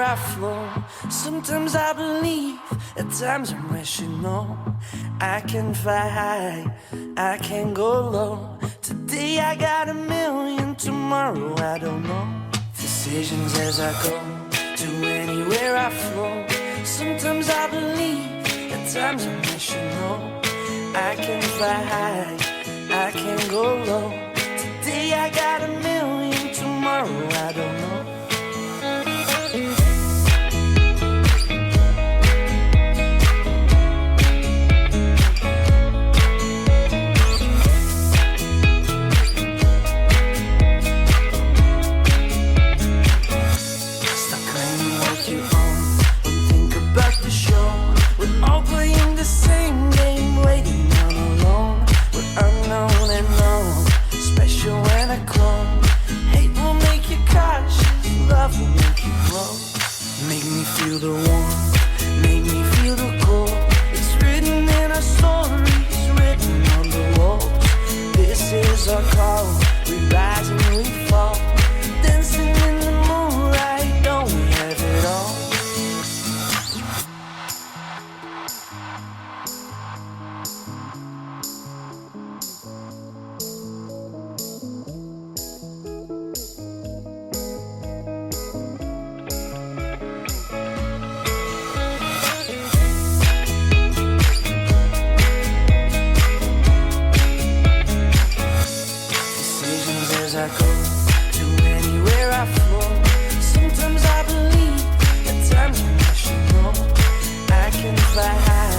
I flow. Sometimes I believe, at times I'm rational. I can fly high, I can go low. Today I got 1,000,000, tomorrow I don't know. Decisions as I go, to anywhere I flow. Sometimes I believe, at times I'm rational. I can fly high, I can go low. Today I got 1,000,000, tomorrow I don't know. Make me feel the warmth, make me feel the cold. It's written in our stories, written on the walls. This is our call, we rise and we fall. Dancing in the moonlight, don't we have it all? As I go, to anywhere I flow. Sometimes I believe, at times I'm rational. I can fly high,